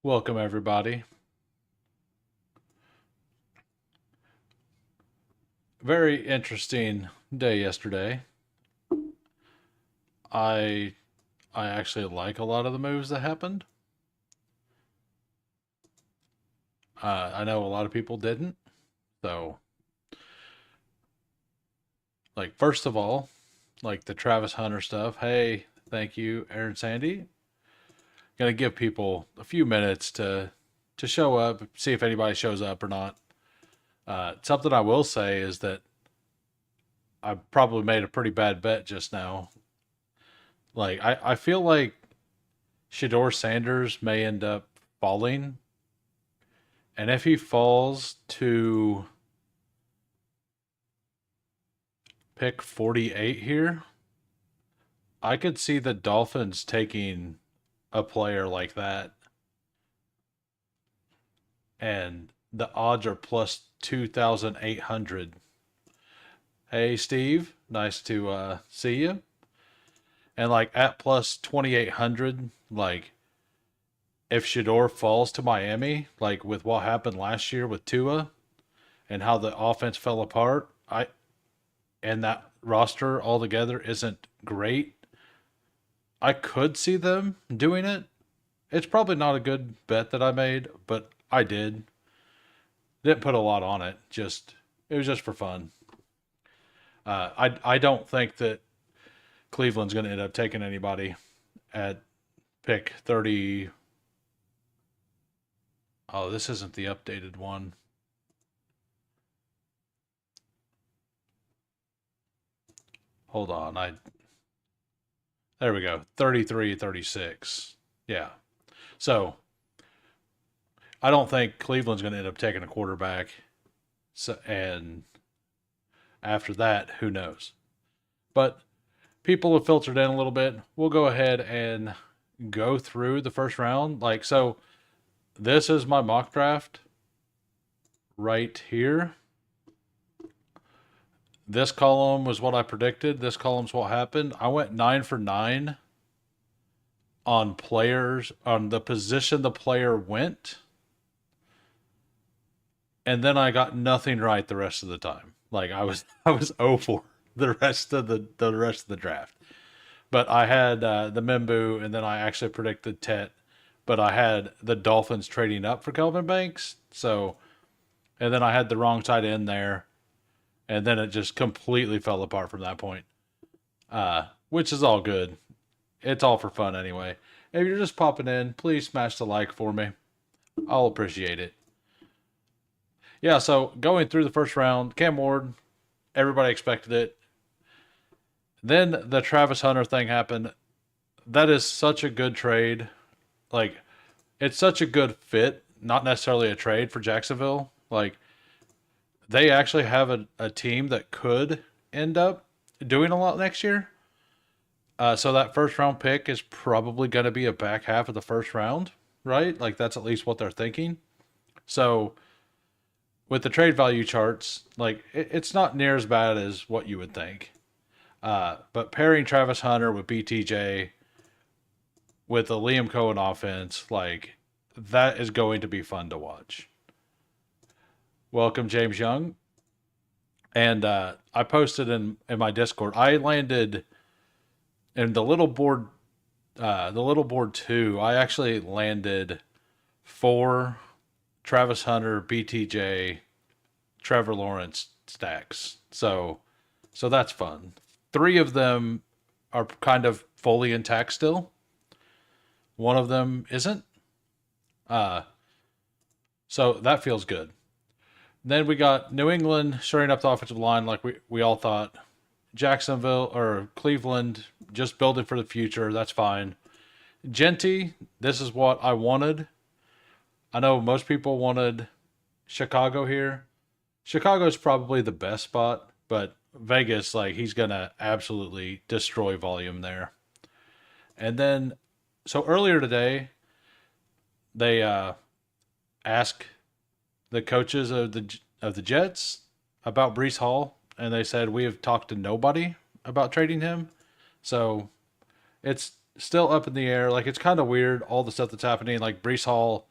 Welcome, everybody. Very interesting day yesterday. I I actually like a lot of the moves that happened. I know a lot of people didn't. So, like, first of all, like the Travis Hunter stuff. Hey, thank you, Aaron Sandy. Gonna give people a few minutes to show up, see if anybody shows up or not. Something I will say is that I probably made a pretty bad bet just now. Like, I feel like Shador Sanders may end up falling. And if he falls to pick 48 here, I could see the Dolphins taking a player like that. And the odds are plus 2,800. Hey, Steve. Nice to see you. And like at plus 2,800, like if Shador falls to Miami, like with what happened last year with Tua and how the offense fell apart, and that roster altogether isn't great. I could see them doing it. It's probably not a good bet that I made, but I did. Didn't put a lot on it. Just it was just for fun. I don't think that Cleveland's going to end up taking anybody at pick 30. Oh, this isn't the updated one. Hold on. There we go. 33, 36. Yeah. So I don't think Cleveland's going to end up taking a quarterback. So, and after that, who knows? But people have filtered in a little bit. We'll go ahead and go through the first round. Like, so this is my mock draft right here. This column was what I predicted. This column's what happened. I went 9 for 9 on players, on the position the player went. And then I got nothing right the rest of the time. Like I was 0 for the rest of the draft. But I had the Mimbu, and then I actually predicted Tet. But I had the Dolphins trading up for Kelvin Banks. So, and then I had the wrong tight end there, and then it just completely fell apart from that point. Which is all good. It's all for fun anyway. If you're just popping in, please smash the like for me. I'll appreciate it. Yeah, so going through the first round, Cam Ward, everybody expected it. Then the Travis Hunter thing happened. That is such a good trade. Like, it's such a good fit, not necessarily a trade for Jacksonville. Like, they actually have a team that could end up doing a lot next year. So that first round pick is probably going to be a back half of the first round, right? Like, that's at least what they're thinking. So, with the trade value charts, like, it's not near as bad as what you would think. But pairing Travis Hunter with BTJ with the Liam Cohen offense, like that is going to be fun to watch. Welcome, James Young. And I posted in my Discord. I landed in the little board two. I actually landed 4 Travis Hunter, BTJ, Trevor Lawrence stacks. So that's fun. 3 of them are kind of fully intact still. One of them isn't. Uh, so that feels good. Then we got New England shoring up the offensive line like we all thought. Jacksonville or Cleveland just building for the future. That's fine. Genty, this is what I wanted. I know most people wanted Chicago here. Chicago's probably the best spot, but Vegas, like, he's going to absolutely destroy volume there. And then, so earlier today, they asked the coaches of the Jets about Brees Hall, and they said we have talked to nobody about trading him. So it's still up in the air. Like, it's kind of weird all the stuff that's happening. Like Brees Hall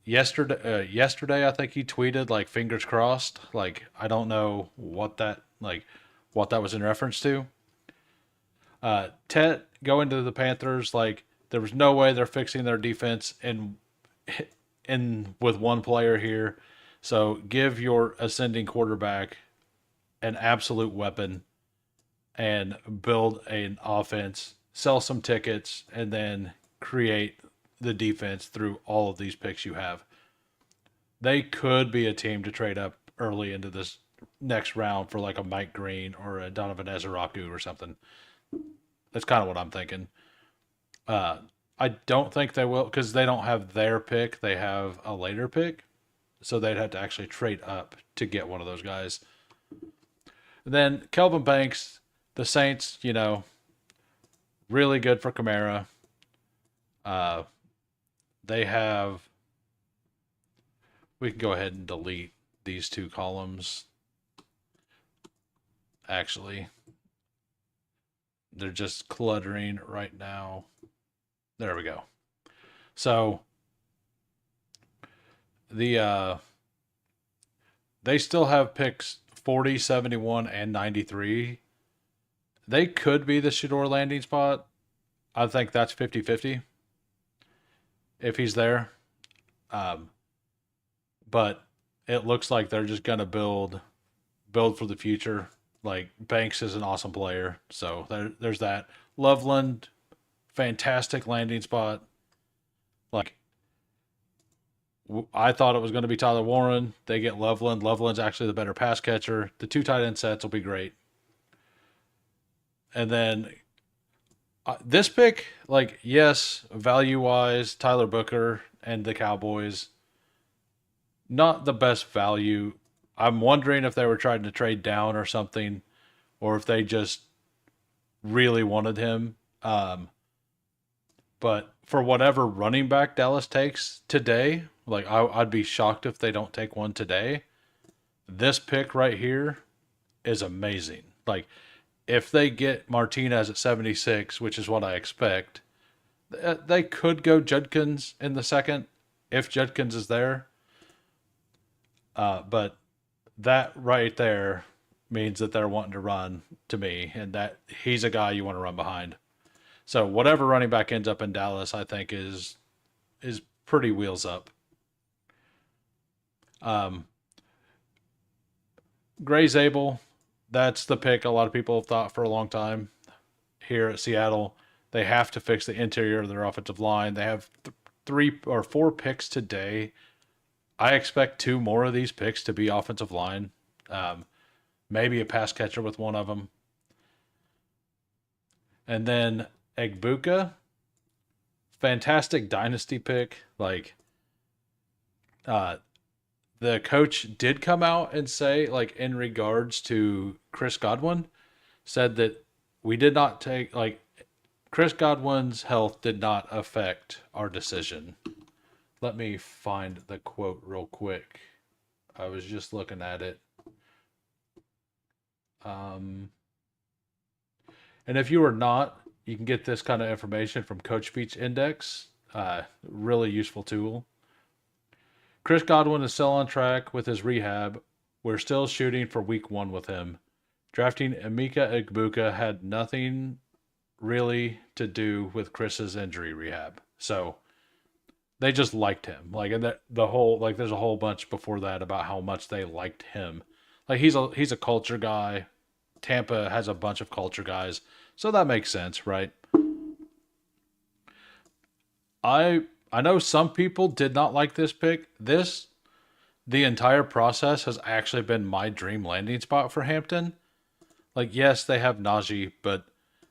yesterday I think he tweeted like fingers crossed. Like I don't know what that was in reference to. Tet going to the Panthers, like there was no way they're fixing their defense in with one player here. So give your ascending quarterback an absolute weapon and build an offense, sell some tickets, and then create the defense through all of these picks you have. They could be a team to trade up early into this next round for like a Mike Green or a Donovan Ezeraku or something. That's kind of what I'm thinking. Uh, I don't think they will because they don't have their pick. They have a later pick. So they'd have to actually trade up to get one of those guys. And then Kelvin Banks, the Saints, really good for Kamara. Uh, they have. We can go ahead and delete these two columns. Actually, they're just cluttering right now. There we go. So they still have picks 40, 71, and 93. They could be the Shedeur landing spot. I think that's 50-50 if he's there. Um, but it looks like they're just gonna build for the future. Like Banks is an awesome player, so there's that. Loveland, fantastic landing spot. Like I thought it was going to be Tyler Warren. They get Loveland. Loveland's actually the better pass catcher. The two tight end sets will be great. And then this pick, like, yes, value wise, Tyler Booker and the Cowboys, not the best value. I'm wondering if they were trying to trade down or something, or if they just really wanted him. But for whatever running back Dallas takes today, like I'd be shocked if they don't take one today. This pick right here is amazing. Like if they get Martinez at 76, which is what I expect, they could go Judkins in the second if Judkins is there. But that right there means that they're wanting to run to me, and that he's a guy you want to run behind. So whatever running back ends up in Dallas, I think is pretty wheels up. Um, Gray Zabel, that's the pick a lot of people have thought for a long time here at Seattle. They have to fix the interior of their offensive line. They have 3 or 4 picks today. I expect 2 more of these picks to be offensive line. Maybe a pass catcher with one of them. And then Egbuka, fantastic dynasty pick. Like, the coach did come out and say, like, in regards to Chris Godwin, said that we did not take, like, Chris Godwin's health did not affect our decision. Let me find the quote real quick. I was just looking at it. And if you are not, you can get this kind of information from Coach Speech Index. Really useful tool. Chris Godwin is still on track with his rehab. We're still shooting for week 1 with him. Drafting Emeka Egbuka had nothing really to do with Chris's injury rehab. So they just liked him. Like, and the whole, like, there's a whole bunch before that about how much they liked him. Like, he's a culture guy. Tampa has a bunch of culture guys, so that makes sense, right? I know some people did not like this pick. The entire process has actually been my dream landing spot for Hampton. Like, yes, they have Najee, but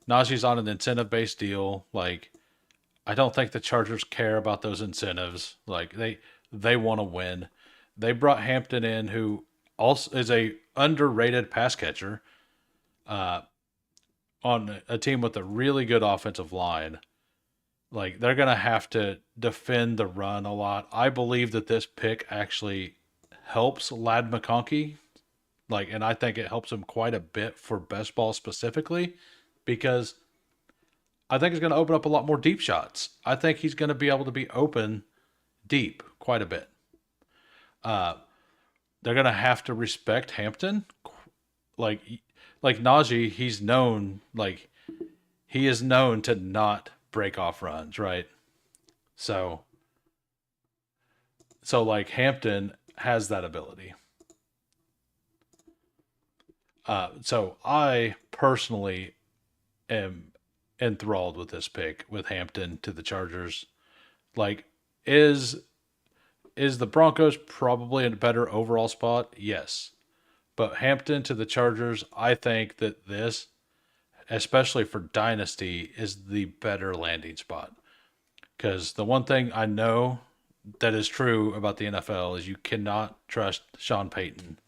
Najee's on an incentive-based deal. Like, I don't think the Chargers care about those incentives. Like, they want to win. They brought Hampton in, who also is a underrated pass catcher, on a team with a really good offensive line. Like, they're going to have to defend the run a lot. I believe that this pick actually helps Ladd McConkey. Like, and I think it helps him quite a bit for best ball specifically, because I think it's going to open up a lot more deep shots. I think he's going to be able to be open deep quite a bit. Uh, they're gonna have to respect Hampton. Like like Najee, he's known like he is known to not break off runs, right? So like Hampton has that ability. So I personally am enthralled with this pick with Hampton to the Chargers. Like, is the Broncos probably in a better overall spot? Yes. But Hampton to the Chargers, I think that this, especially for Dynasty, is the better landing spot. Because the one thing I know that is true about the NFL is you cannot trust Sean Payton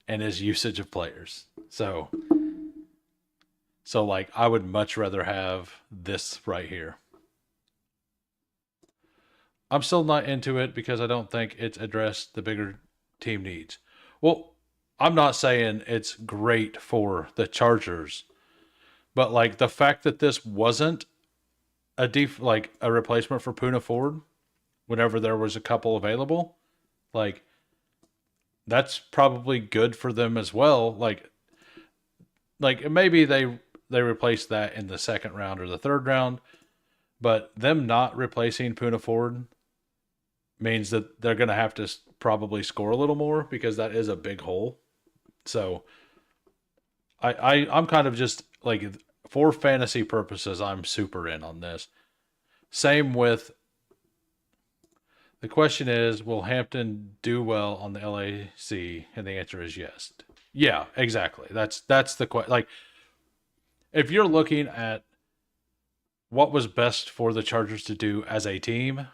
and his usage of players. So like I would much rather have this right here. I'm still not into it because I don't think it's addressed the bigger team needs. Well, I'm not saying it's great for the Chargers, but like the fact that this wasn't like a replacement for Puna Ford whenever there was a couple available, like that's probably good for them as well. Like maybe they replace that in the second round or the third round, but them not replacing Puna Ford means that they're going to have to probably score a little more because that is a big hole. So I'm kind of just like for fantasy purposes, I'm super in on this. Same with the question is, will Hampton do well on the LAC? And the answer is yes. Yeah, exactly. That's the question. Like, if you're looking at what was best for the Chargers to do as a team,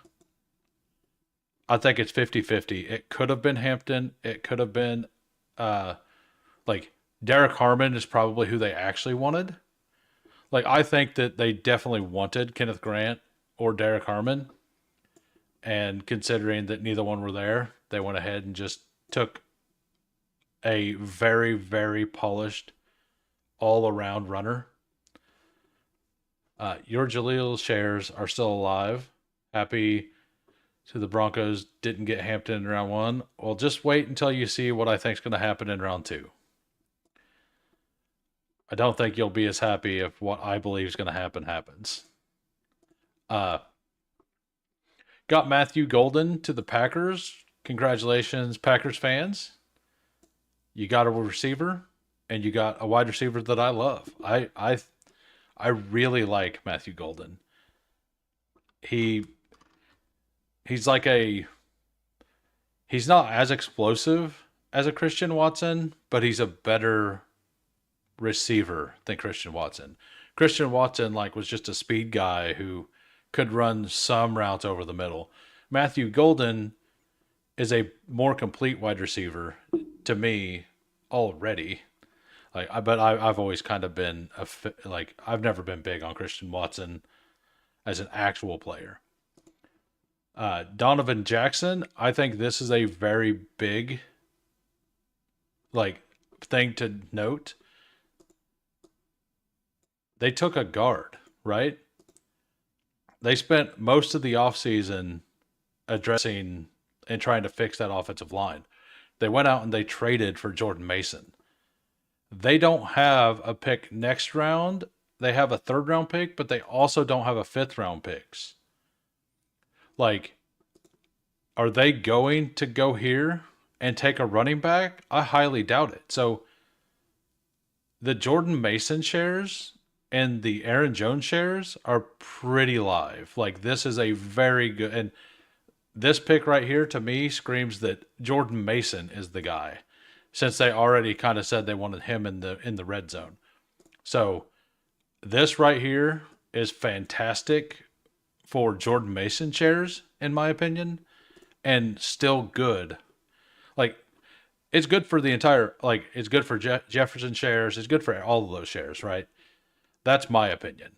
I think it's 50-50. It could have been Hampton. It could have been like Derek Harmon is probably who they actually wanted. Like I think that they definitely wanted Kenneth Grant or Derek Harmon. And considering that neither one were there, they went ahead and just took a very, very polished all around runner. Your Jaleel shares are still alive. Happy to the Broncos didn't get Hampton in round one. Well, just wait until you see what I think is going to happen in round two. I don't think you'll be as happy if what I believe is going to happen happens. Got Matthew Golden to the Packers. Congratulations, Packers fans. You got a receiver, and you got a wide receiver that I love. I really like Matthew Golden. He's like he's not as explosive as a Christian Watson, but he's a better receiver than Christian Watson. Christian Watson like was just a speed guy who could run some routes over the middle. Matthew Golden is a more complete wide receiver to me already. I've always kind of been like I've never been big on Christian Watson as an actual player. Donovan Jackson, I think this is a very big like thing to note. They took a guard, right? They spent most of the offseason addressing and trying to fix that offensive line. They went out and they traded for Jordan Mason. They don't have a pick next round. They have a third round pick, but they also don't have a fifth round picks. Like, are they going to go here and take a running back? I highly doubt it. So the Jordan Mason shares and the Aaron Jones shares are pretty live. Like this is a very good, and this pick right here to me screams that Jordan Mason is the guy, since they already kind of said they wanted him in the red zone. So this right here is fantastic for Jordan Mason shares, in my opinion, and still good. Like it's good for the entire, like it's good for Jefferson shares. It's good for all of those shares, right? That's my opinion.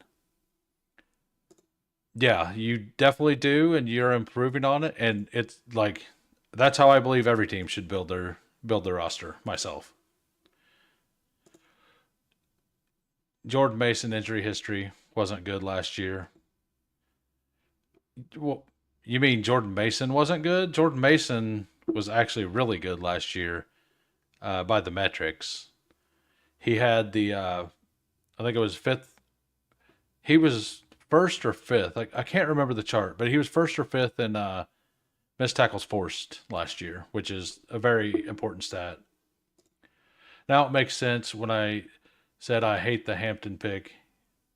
Yeah, you definitely do, and you're improving on it. And it's like that's how I believe every team should build their roster. Myself, Jordan Mason injury history wasn't good last year. Well, You mean Jordan Mason wasn't good? Jordan Mason was actually really good last year by the metrics. He had I think it was fifth. He was first or fifth. Like I can't remember the chart, but he was first or fifth in missed tackles forced last year, which is a very important stat. Now it makes sense when I said I hate the Hampton pick,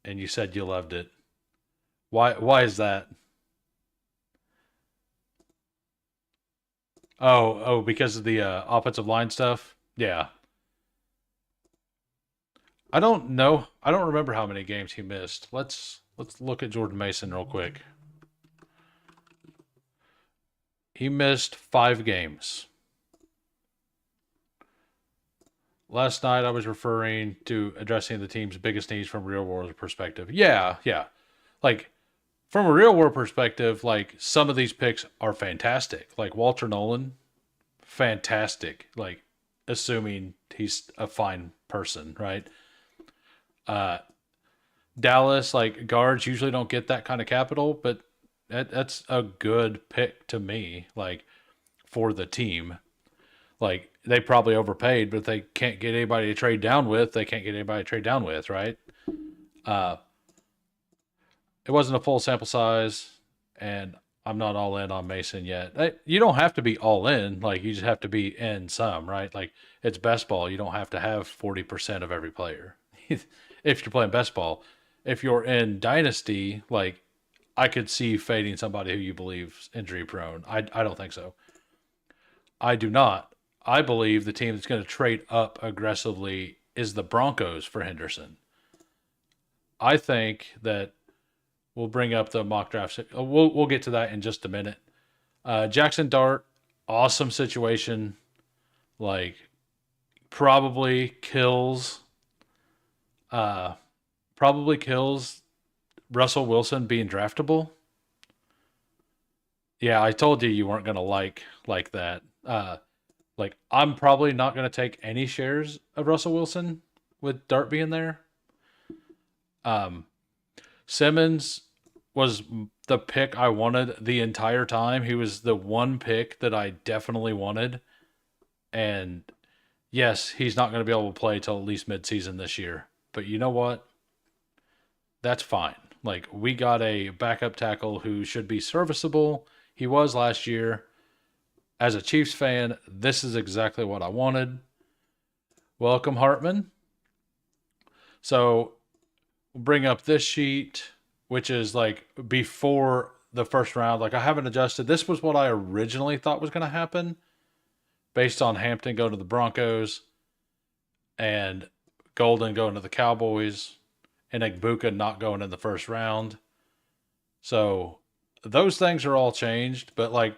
and you said you loved it. Why? Why is that? Oh, because of the offensive line stuff. Yeah, I don't know. I don't remember how many games he missed. Let's look at Jordan Mason real quick. He missed 5 games. Last night I was referring to addressing the team's biggest needs from a real world perspective. Yeah, yeah. Like from a real world perspective, like some of these picks are fantastic. Like Walter Nolan, fantastic. Like assuming he's a fine person, right? Uh Dallas, like guards usually don't get that kind of capital, but that's a good pick to me, like for the team. Like they probably overpaid, but if they can't get anybody to trade down with, they can't get anybody to trade down with, right? Uh, it wasn't a full sample size, and I'm not all in on Mason yet. You don't have to be all in, like you just have to be in some, right? Like it's best ball. You don't have to have 40% of every player if you're playing best ball. If you're in dynasty, like I could see fading somebody who you believe is injury prone. I don't think so. I do not. I believe the team that's going to trade up aggressively is the Broncos for Henderson. I think that we'll bring up the mock draft. We'll get to that in just a minute. Jackson Dart, awesome situation. Like probably kills. Uh, probably kills Russell Wilson being draftable. Yeah, I told you you weren't gonna like that. Like I'm probably not gonna take any shares of Russell Wilson with Dart being there. Um, Simmons was the pick I wanted the entire time. He was the one pick that I definitely wanted, and yes, he's not going to be able to play till at least midseason this year. But you know what? That's fine. Like we got a backup tackle who should be serviceable. He was last year. As a Chiefs fan, this is exactly what I wanted. Welcome, Hartman. So we'll bring up this sheet, which is like before the first round. Like I haven't adjusted. This was what I originally thought was going to happen based on Hampton going to the Broncos and Golden going to the Cowboys and Egbuka not going in the first round. So those things are all changed, but like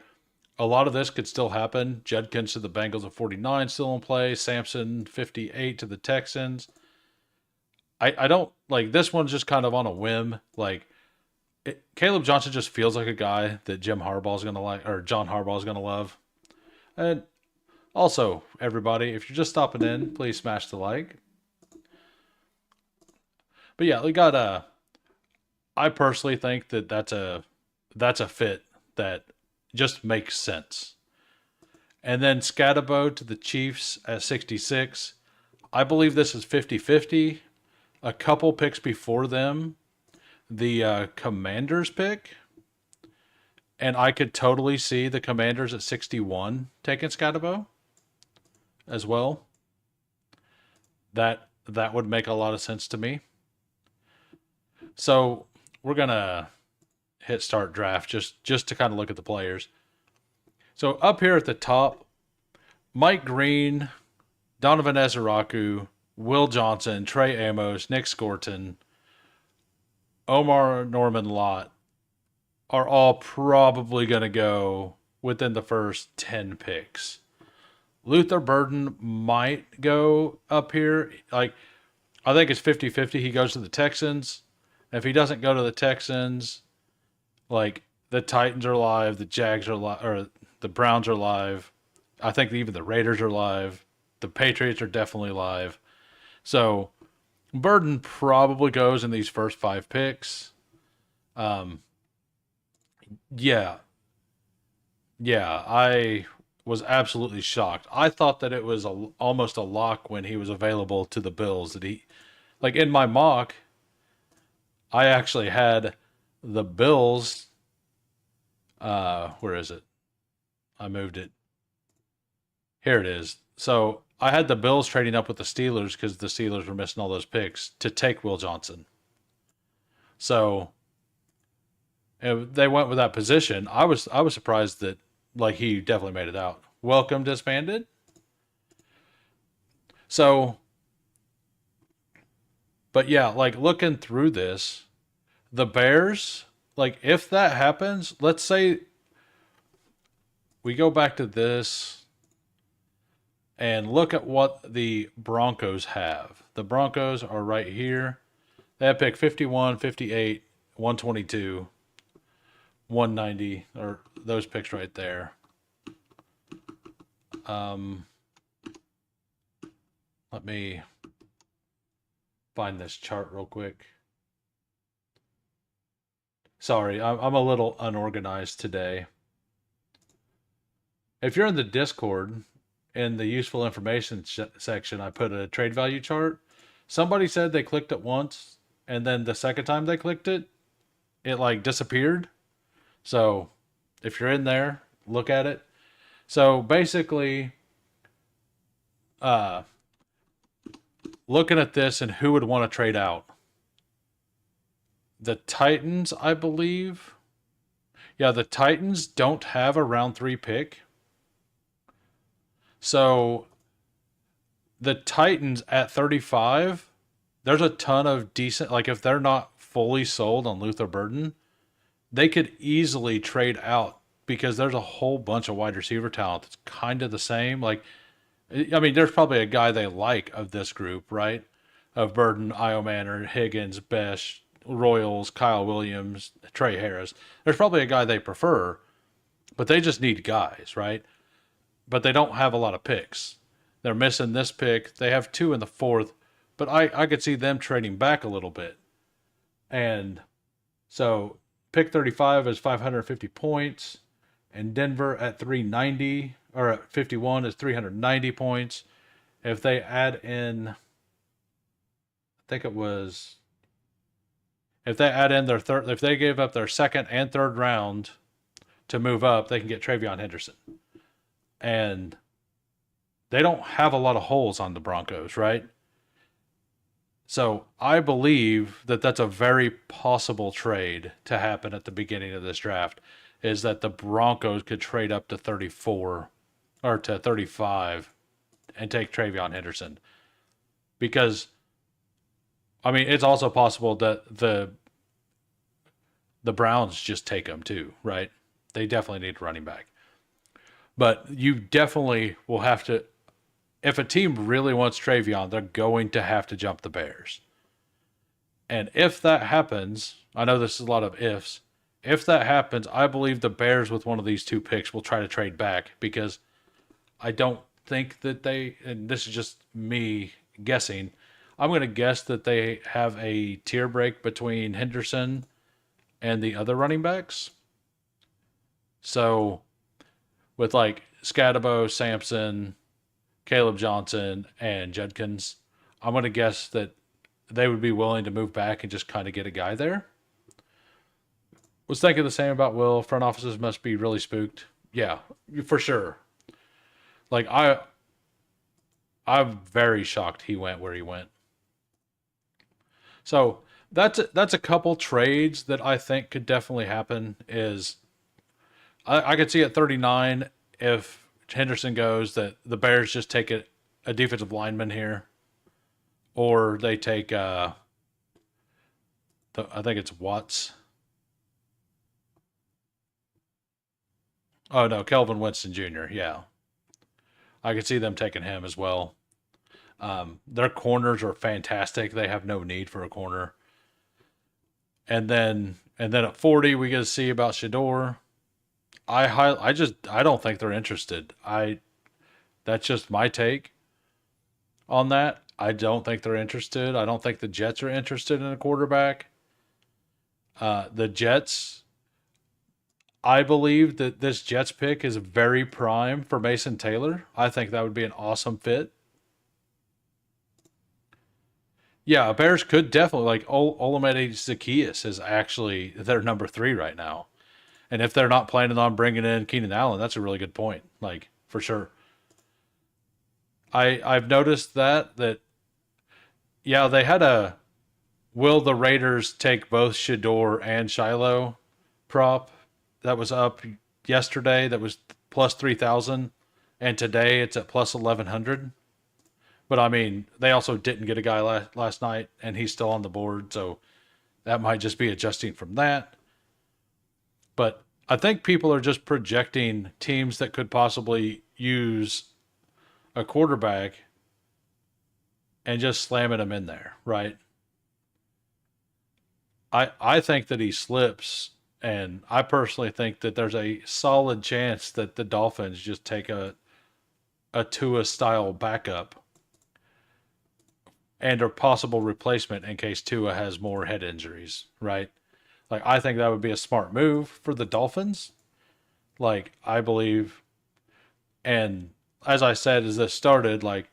a lot of this could still happen. Judkins to the Bengals at 49 still in play. Sampson 58 to the Texans. I don't like this one's just kind of on a whim. Like Caleb Johnson just feels like a guy that Jim Harbaugh's gonna like or John Harbaugh's gonna love. And also, everybody, if you're just stopping in, please smash the like. But yeah, we got I personally think that that's a fit that just makes sense. And then Scatabo to the Chiefs at 66. I believe this is 50-50. A couple picks before them, the Commanders pick. And I could totally see the Commanders at 61 taking Scatabo as well. That would make a lot of sense to me. So we're gonna hit start draft just to kind of look at the players. So up here at the top, Mike Green, Donovan Ezeraku, Will Johnson, Trey Amos, Nick Scorton, Omar Norman Lott are all probably going to go within the first 10 picks. Luther Burden might go up here. Like, I think it's 50-50. He goes to the Texans. If he doesn't go to the Texans, like the Titans are live, the Jags are live, or the Browns are live. I think even the Raiders are live. The Patriots are definitely live. So Burden probably goes in these first 5 picks. Yeah, Yeah, I was absolutely shocked. I thought that it was almost a lock when he was available to the Bills. That he, like in my mock, I actually had the Bills. Where is it? I moved it. Here it is. So I had the Bills trading up with the Steelers because the Steelers were missing all those picks to take Will Johnson. So they went with that position. I was surprised that like he definitely made it out. Welcome disbanded. So, but yeah, like looking through this, the Bears, like if that happens, let's say we go back to this and look at what the Broncos have. The Broncos are right here. They have pick 51, 58, 122, 190, or those picks right there. Um, Let me find this chart real quick. Sorry, I'm a little unorganized today. If you're in the Discord, in the useful information section, I put a trade value chart. Somebody said they clicked it once, and then the second time they clicked it, it like disappeared. So if you're in there, look at it. So basically, uh, looking at this and who would want to trade out. The Titans, I believe. Yeah, the Titans don't have a round 3 pick. So the Titans at 35, there's a ton of decent, like if they're not fully sold on Luther Burden, they could easily trade out because there's a whole bunch of wide receiver talent that's kind of the same. Like, I mean, there's probably a guy they like of this group, right? Of Burden, Io Manor, Higgins, Besh, Royals, Kyle Williams, Trey Harris. There's probably a guy they prefer, but they just need guys, right? But they don't have a lot of picks. They're missing this pick. They have two in the fourth, but I could see them trading back a little bit. And so pick 35 is 550 points, and Denver at 390 or at 51 is 390 points. If they add in, I think it was, if they add in their third, if they gave up their second and third round to move up, they can get Travion Henderson. And they don't have a lot of holes on the Broncos, right? So I believe that that's a very possible trade to happen at the beginning of this draft. Is that the Broncos could trade up to 34 or to 35 and take Travion Henderson? Because I mean, it's also possible that the Browns just take him too, right? They definitely need a running back. But you definitely will have to, if a team really wants Travion, they're going to have to jump the Bears. And if that happens, I know this is a lot of ifs. If that happens, I believe the Bears with one of these two picks will try to trade back because I don't think that they, and this is just me guessing, I'm going to guess that they have a tier break between Henderson and the other running backs. So with like Scadabo, Sampson, Caleb Johnson, and Judkins, I'm going to guess that they would be willing to move back and just kind of get a guy there. Was thinking the same about Will. Front offices must be really spooked. Yeah, for sure. Like I'm very shocked he went where he went. So that's a couple trades that I think could definitely happen. Is I could see at 39 if Henderson goes that the Bears just take a defensive lineman here, or they take I think it's Watts. Oh no, Kelvin Winston Jr. Yeah, I could see them taking him as well. Their corners are fantastic. They have no need for a corner. And then at 40 we get to see about Shador. I don't think they're interested. I That's just my take on that. I don't think they're interested. I don't think the Jets are interested in a quarterback. The Jets, I believe that this Jets pick is very prime for Mason Taylor. I think that would be an awesome fit. Yeah, Bears could definitely like Olamide Zaccheaus is actually their number three right now, and if they're not planning on bringing in Keenan Allen, that's a really good point. Like for sure, I've noticed that yeah they had a will the Raiders take both Shador and Shiloh prop that was up yesterday that was plus 3,000, and today it's at plus 1,100. But I mean, they also didn't get a guy last night, and he's still on the board, so that might just be adjusting from that. But I think people are just projecting teams that could possibly use a quarterback and just slamming him in there, right? I think that he slips, and I personally think that there's a solid chance that the Dolphins just take a Tua style backup and a possible replacement in case Tua has more head injuries, right? Like I think that would be a smart move for the Dolphins. Like I believe, and as I said as this started, like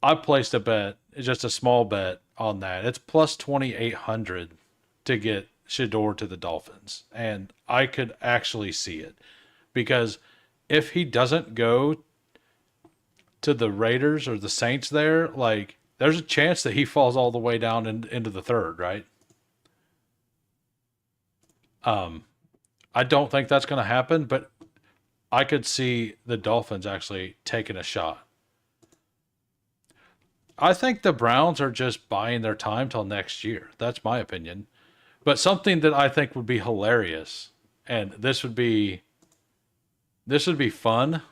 I placed a bet, just a small bet on that. It's plus 2,800 to get Shador to the Dolphins, and I could actually see it because if he doesn't go to the Raiders or the Saints there, like there's a chance that he falls all the way down into the third, right? Um, I don't think that's going to happen, but I could see the Dolphins actually taking a shot. I think the Browns are just buying their time till next year. That's my opinion. But something that I think would be hilarious, and this would be fun,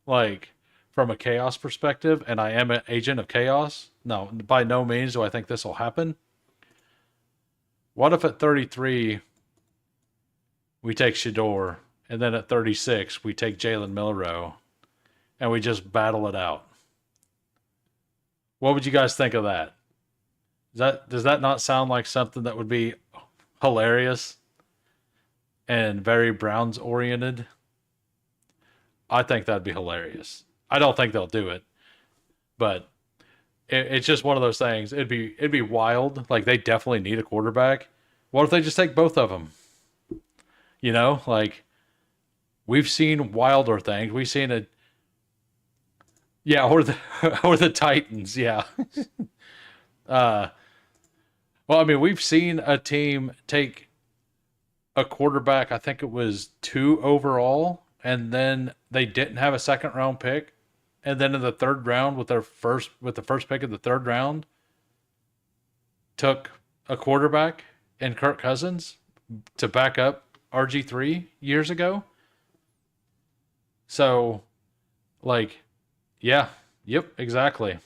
like from a chaos perspective, and I am an agent of chaos. No, by no means do I think this will happen. What if at 33 we take Shador, and then at 36 we take Jalen Milrow, and we just battle it out? What would you guys think of that? Does that not sound like something that would be hilarious and very Browns oriented? I think that'd be hilarious. I don't think they'll do it, but it's just one of those things. It'd be wild. Like they definitely need a quarterback. What if they just take both of them? Like we've seen wilder things. We've seen a yeah, or the or the Titans. Yeah. Uh, well, I mean, we've seen a team take a quarterback. I think it was two overall, and then they didn't have a second round pick, and then in the third round with the first pick of the third round, took a quarterback in Kirk Cousins to back up RG3 years ago. So, like, yeah, yep, exactly.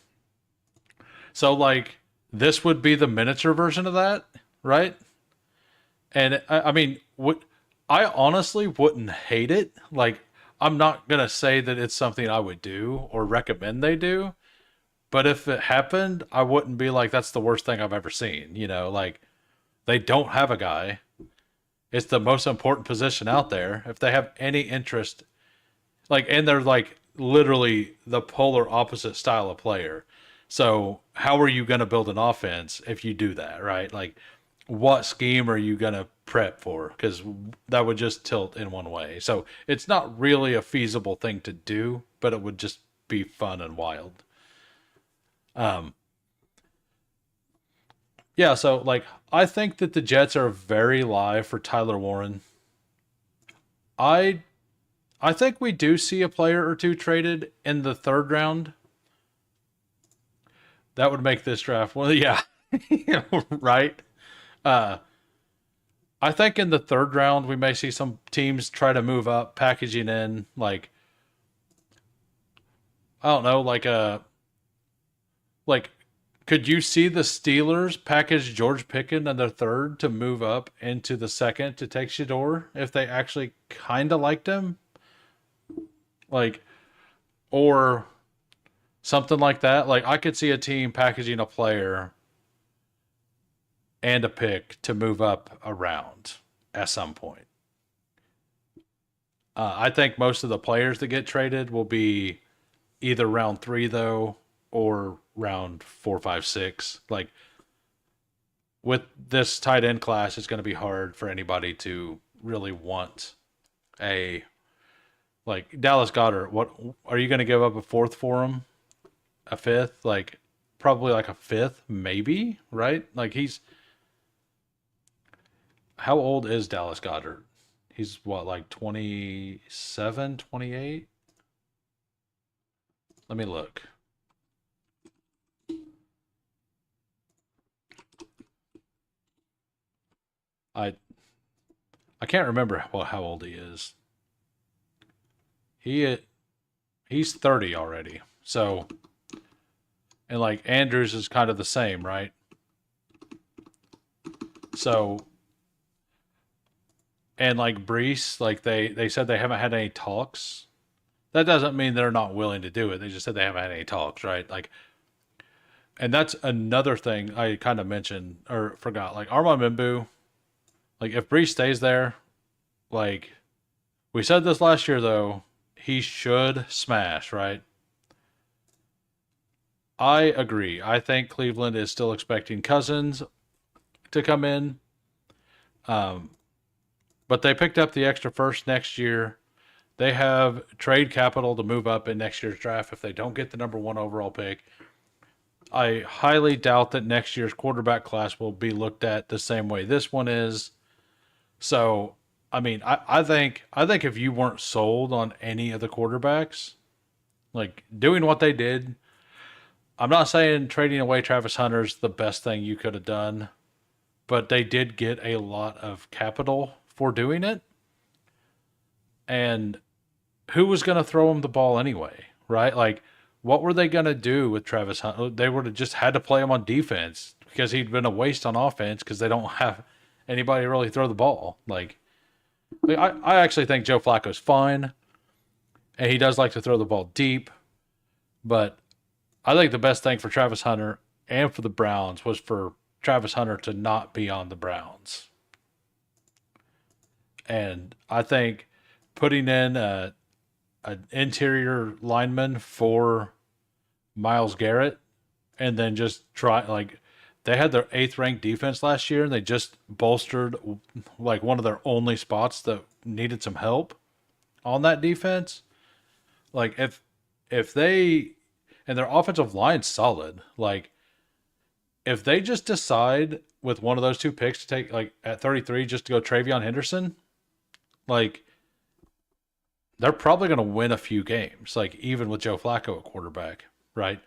So, like, this would be the miniature version of that, right? And I mean, I honestly wouldn't hate it. Like, I'm not gonna say that it's something I would do or recommend they do, but if it happened, I wouldn't be like that's the worst thing I've ever seen. Like they don't have a guy. It's the most important position out there. If they have any interest, like, and they're like literally the polar opposite style of player. So how are you going to build an offense if you do that, right? Like, what scheme are you going to prep for? Because that would just tilt in one way. So it's not really a feasible thing to do, but it would just be fun and wild. Um, yeah, so like I think that the Jets are very live for Tyler Warren. I I think we do see a player or two traded in the third round. That would make this draft well, yeah, right. Uh, I think in the third round we may see some teams try to move up, packaging in like I don't know, like could you see the Steelers package George Pickens in their third to move up into the second to take Shador if they actually kind of liked him, like or something like that? Like I could see a team packaging a player and a pick to move up around at some point. I think most of the players that get traded will be either round 3 though, or round 4, 5, 6. Like with this tight end class, it's going to be hard for anybody to really want a like Dallas Goddard. What are you going to give up a fourth for him? A fifth? Like probably like a fifth, maybe, right? Like he's how old is Dallas Goddard? He's what, like 27, 28? Let me look. I I can't remember how old he is. He he's 30 already. So, and like Andrews is kind of the same, right? So, and like Brees, like they said they haven't had any talks. That doesn't mean they're not willing to do it. They just said they haven't had any talks, right? Like, and that's another thing I kind of mentioned or forgot. Like Armand Mimbu, like if Brees stays there, like we said this last year though, he should smash, right? I agree. I think Cleveland is still expecting Cousins to come in, um, but they picked up the extra first next year. They have trade capital to move up in next year's draft if they don't get the number one overall pick. I highly doubt that next year's quarterback class will be looked at the same way this one is. So, I mean, I think if you weren't sold on any of the quarterbacks, like doing what they did, I'm not saying trading away Travis Hunter's the best thing you could have done, but they did get a lot of capital for doing it. And who was going to throw him the ball anyway, right? Like, what were they going to do with Travis Hunter? They would have just had to play him on defense because he'd been a waste on offense because they don't have anybody to really throw the ball. Like I actually think Joe Flacco's fine, and he does like to throw the ball deep, but I think the best thing for Travis Hunter and for the Browns was for Travis Hunter to not be on the Browns. And I think putting in an interior lineman for Miles Garrett and then just try like they had their eighth ranked defense last year and they just bolstered like one of their only spots that needed some help on that defense. Like if they and their offensive line's solid, like if they just decide with one of those two picks to take like at 33 just to go Travion Henderson, like they're probably going to win a few games, like even with Joe Flacco at quarterback, right?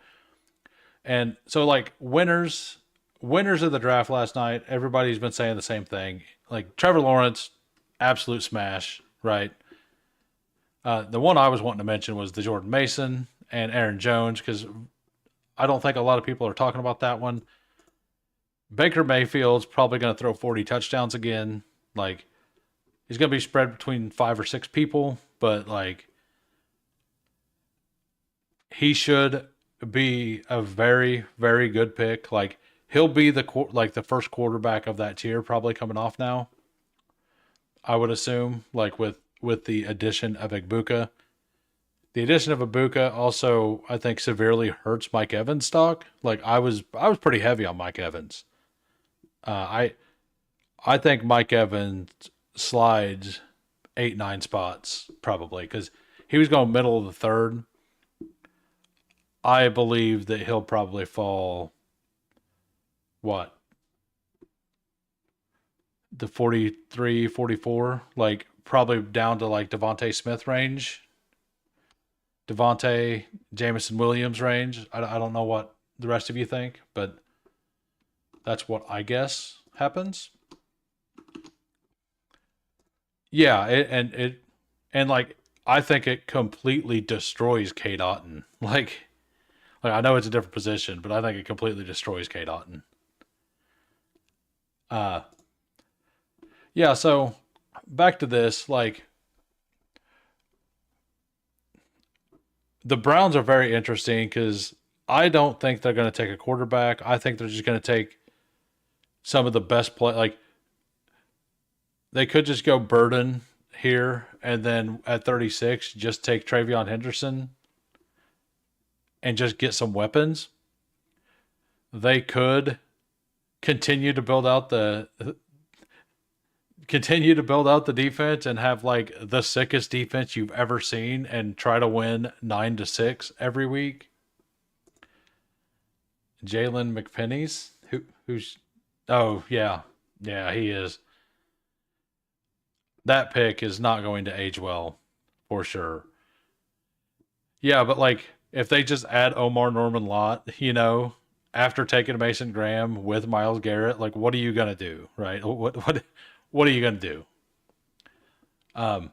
And so like winners of the draft last night, everybody's been saying the same thing. Like Trevor Lawrence, absolute smash, right? The one I was wanting to mention was the Jordan Mason and Aaron Jones because I don't think a lot of people are talking about that one. Baker Mayfield's probably going to throw 40 touchdowns again. Like he's going to be spread between 5 or 6 people, but like he should be a very very good pick. Like he'll be the first quarterback of that tier probably coming off now. I would assume like with the addition of Egbuka. The addition of Ibuka also I think severely hurts Mike Evans stock. Like I was pretty heavy on Mike Evans. I think Mike Evans slides 8, 9 spots probably because he was going middle of the third. I believe that he'll probably fall what, the 43, 44, like probably down to like Devontae Smith range, Devontae Jamison Williams range. I don't know what the rest of you think, but that's what I guess happens. Yeah, and like I think it completely destroys Kate Otten. Like I know it's a different position, but I think it completely destroys Kate Otten. Uh yeah, so back to this, like the Browns are very interesting because I don't think they're going to take a quarterback. I think they're just going to take some of the best play. Like they could just go Burden here, and then at 36, just take Travion Henderson and just get some weapons, they could continue to build out the defense and have like the sickest defense you've ever seen and try to win 9-6 every week. Jalen McPenney's who's oh yeah, he is. That pick is not going to age well for sure. Yeah, but like if they just add Omar Norman Lott, after taking Mason Graham with Myles Garrett, like what are you gonna do, right? What are you gonna do? Um,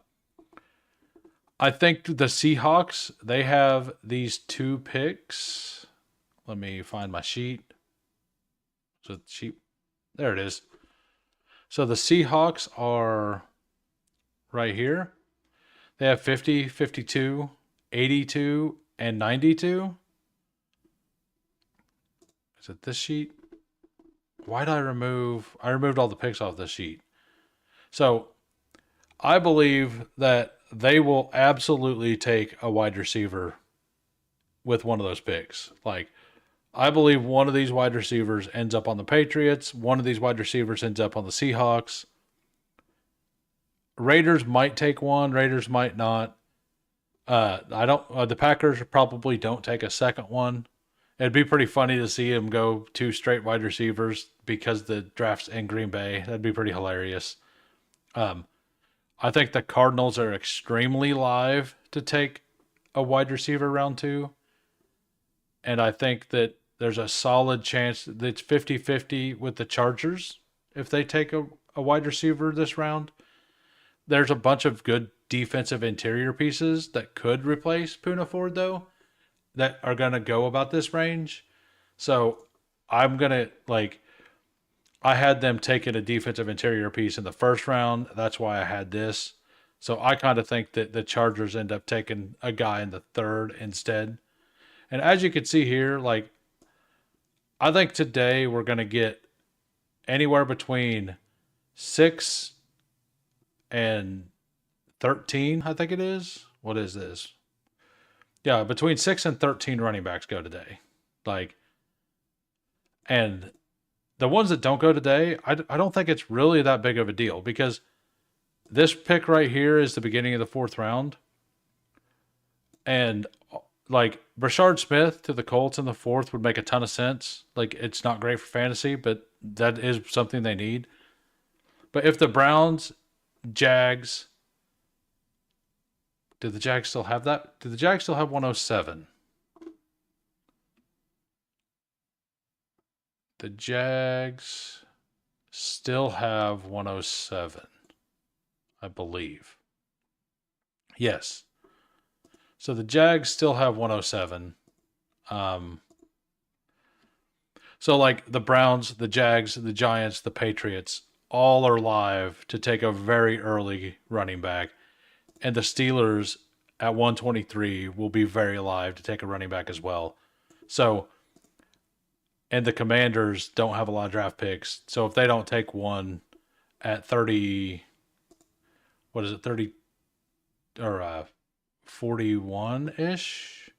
I think the Seahawks, they have these two picks. Let me find my sheet. So sheet, there it is. So the Seahawks are right here. They have 50, 52, 82, and 92. Is it this sheet? Why did I removed all the picks off this sheet. So I believe that they will absolutely take a wide receiver with one of those picks. Like, I believe one of these wide receivers ends up on the Patriots. One of these wide receivers ends up on the Seahawks. Raiders might take one. Raiders might not. I don't. The Packers probably don't take a second one. It'd be pretty funny to see him go two straight wide receivers because the draft's in Green Bay. That'd be pretty hilarious. I think the Cardinals are extremely live to take a wide receiver round 2. And I think that there's a solid chance that it's 50-50 with the Chargers if they take a wide receiver this round. There's a bunch of good defensive interior pieces that could replace Poona Ford, though, that are going to go about this range. So I'm going to, I had them taking a defensive interior piece in the first round. That's why I had this. So I kind of think that the Chargers end up taking a guy in the third instead. And as you can see here, I think today we're going to get anywhere between 6 and 13, I think it is. What is this? Yeah, between 6 and 13 running backs go today. And the ones that don't go today, I don't think it's really that big of a deal because this pick right here is the beginning of the 4th round. And Brashard Smith to the Colts in the 4th would make a ton of sense. It's not great for fantasy, but that is something they need. But if the Browns, Jags, do the Jags still have that? Do the Jags still have 107? The Jags still have 107, I believe. Yes. So the Jags still have 107. So the Browns, the Jags, the Giants, the Patriots, all are live to take a very early running back. And the Steelers at 123 will be very live to take a running back as well. So, and the Commanders don't have a lot of draft picks. So if they don't take one at 30, what is it, 30 or 41-ish?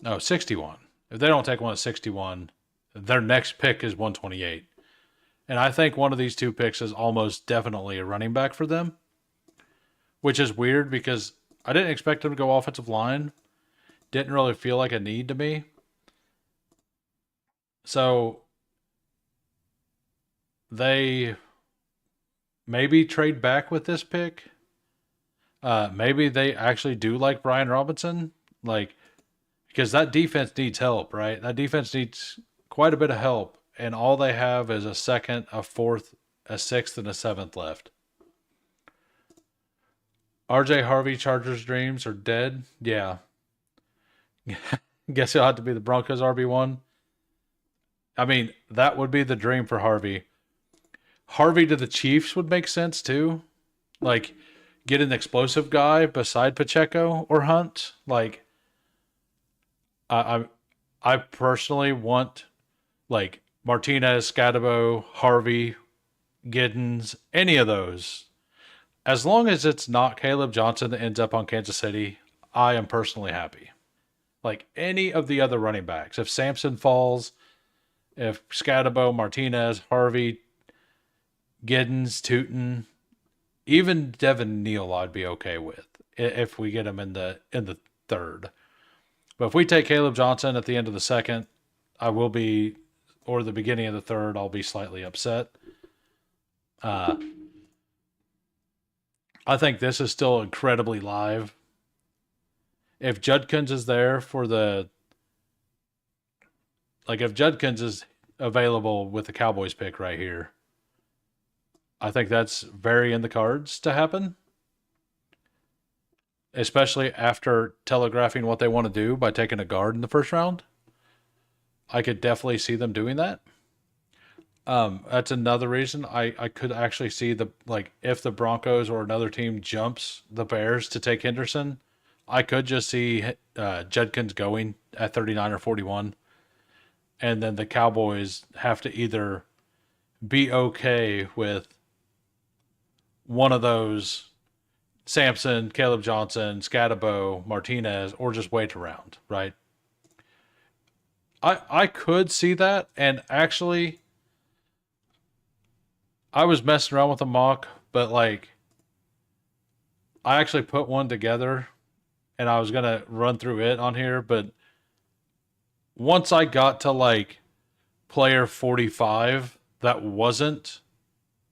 No, 61. If they don't take one at 61, their next pick is 128. And I think one of these two picks is almost definitely a running back for them, which is weird because I didn't expect them to go offensive line. Didn't really feel like a need to me. So they maybe trade back with this pick. Maybe they actually do like Brian Robinson, because that defense needs help, right? That defense needs quite a bit of help, and all they have is a second, a fourth, a sixth, and a seventh left. RJ Harvey, Chargers dreams are dead. Yeah. Guess he'll have to be the Broncos RB1. I mean, that would be the dream for Harvey. Harvey to the Chiefs would make sense too. Get an explosive guy beside Pacheco or Hunt. I personally want Martinez, Scadabo, Harvey Giddens, any of those, as long as it's not Caleb Johnson that ends up on Kansas City, I am personally happy. Like any of the other running backs, if Sampson falls, if Scatabo, Martinez, Harvey, Giddens, Tootin, even Devin Neal, I'd be okay with if we get him in the third. But if we take Caleb Johnson at the end of the second, I will be, or the beginning of the third, I'll be slightly upset. Uh, I think this is still incredibly live. If Judkins is there for the, like, if Judkins is available with the Cowboys pick right here, I think that's very in the cards to happen, especially after telegraphing what they want to do by taking a guard in the first round. I could definitely see them doing that. That's another reason I could actually see the, like, if the Broncos or another team jumps the Bears to take Henderson, I could just see Judkins going at 39 or 41, and then the Cowboys have to either be okay with one of those, Sampson, Caleb Johnson, Scatabo, Martinez, or just wait around, right? I could see that, and actually, I was messing around with a mock, but like I actually put one together, and I was gonna run through it on here, but once I got to like player 45, that wasn't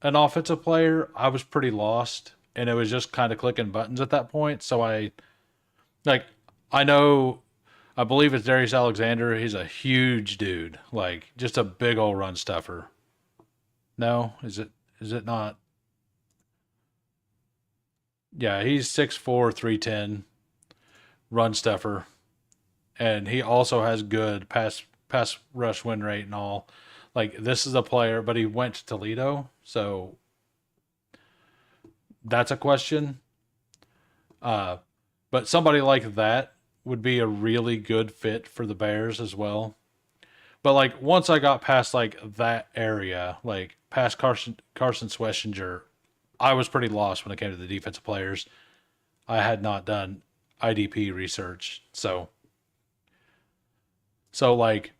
an offensive player, I was pretty lost, and it was just kind of clicking buttons at that point. So like I know, I believe it's Darius Alexander. He's a huge dude, like just a big old run stuffer. No, is it? Is it not? Yeah, he's 6'4", 310, run stuffer, and he also has good pass rush win rate and all. Like this is a player, but he went to Toledo, so that's a question. Uh, but somebody like that would be a really good fit for the Bears as well. But like once I got past like that area, like past Carson Schwessinger, I was pretty lost when it came to the defensive players. I had not done IDP research, so like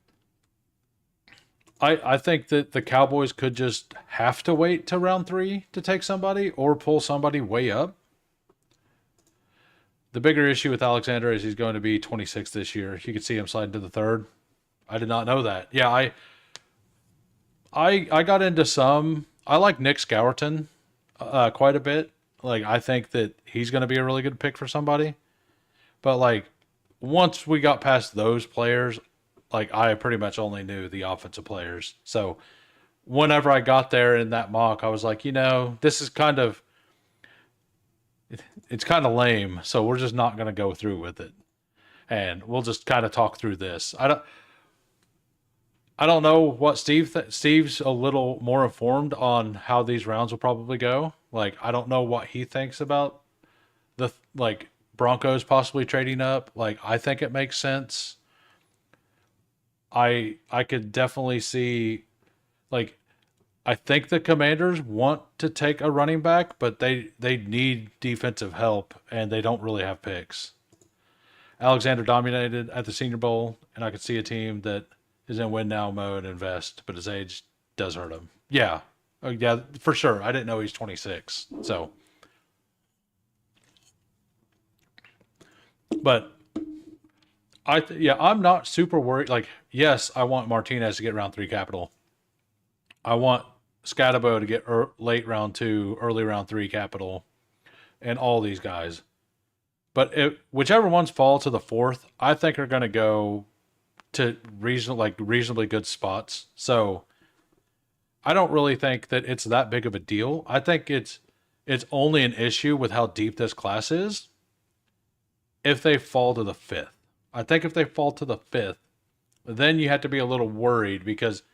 I think that the Cowboys could just have to wait to round three to take somebody or pull somebody way up. The bigger issue with Alexander is he's going to be 26 this year. You could see him sliding to the third. I did not know that. Yeah, I got into some. I like Nick Scourton quite a bit. Like I think that he's going to be a really good pick for somebody. But like once we got past those players, like I pretty much only knew the offensive players. So whenever I got there in that mock, I was like, this is kind of, it's kind of lame. So we're just not going to go through with it, and we'll just kind of talk through this. I don't know what Steve's a little more informed on how these rounds will probably go. Like I don't know what he thinks about the like Broncos possibly trading up. Like I think it makes sense. I could definitely see, like, I think the Commanders want to take a running back, but they need defensive help, and they don't really have picks. Alexander dominated at the Senior Bowl, and I could see a team that is in win now mode invest, but his age does hurt him. Yeah, yeah, for sure. I didn't know he's 26, so. But yeah, I'm not super worried. Like, yes, I want Martinez to get round three capital. I want Scatabo to get late round two, early round three capital, and all these guys. But whichever ones fall to the fourth, I think are going to go to reasonably good spots. So I don't really think that it's that big of a deal. I think it's only an issue with how deep this class is if they fall to the fifth. I think if they fall to the fifth, then you have to be a little worried because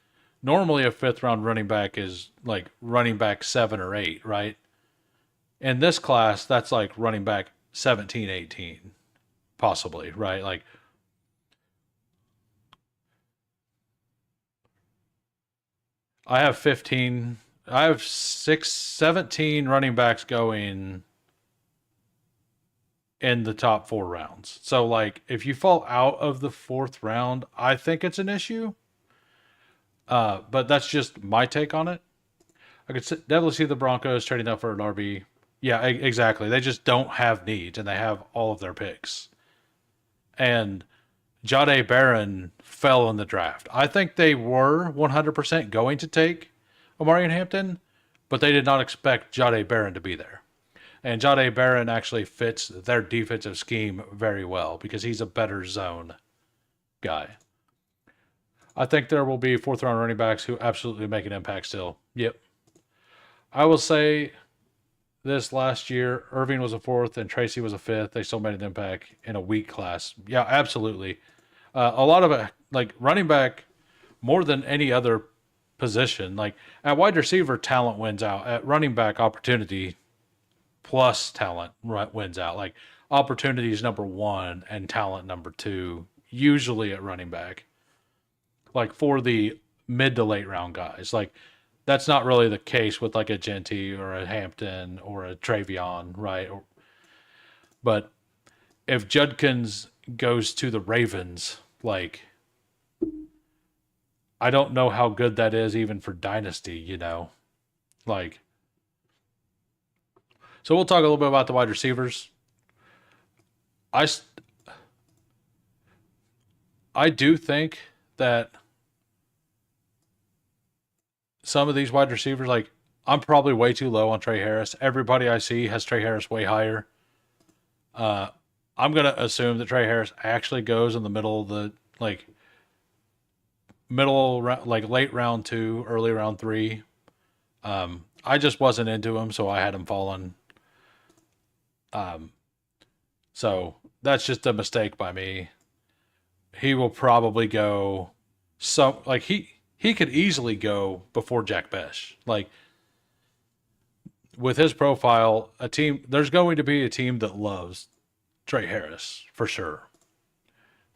normally a fifth round running back is like running back 7 or 8, right? In this class, that's like running back 17, 18, possibly, right? Like I have 15 I have 17 running backs going in the top 4 rounds. So, like, if you fall out of the fourth round, I think it's an issue. But that's just my take on it. I could definitely see the Broncos trading up for an RB. Yeah, exactly. They just don't have needs, and they have all of their picks. And Jahdae Barron fell in the draft. I think they were 100% going to take Omarion Hampton, but they did not expect Jahdae Barron to be there. And Jahdae Barron actually fits their defensive scheme very well because he's a better zone guy. I think there will be fourth round running backs who absolutely make an impact still. Yep. I will say this last year, Irving was a fourth and Tracy was a fifth. They still made an impact in a weak class. Yeah, absolutely. A lot of it, like running back, more than any other position. Like at wide receiver, talent wins out. At running back, opportunity plus talent wins out. Like opportunity is number one and talent number two, usually at running back. Like for the mid to late round guys, like that's not really the case with like a Genty or a Hampton or a Travion, right? But if Judkins goes to the Ravens, like I don't know how good that is even for dynasty, like. So we'll talk a little bit about the wide receivers. I I do think that some of these wide receivers, like I'm probably way too low on Trey Harris. Everybody I see has Trey Harris way higher. Uh, I'm gonna assume that Trey Harris actually goes in the middle of the like like late round two, early round three. I just wasn't into him, so I had him falling. Um, so that's just a mistake by me. He will probably go some like he could easily go before Jack Besh. Like with his profile, a team there's going to be a team that loves Trey Harris for sure.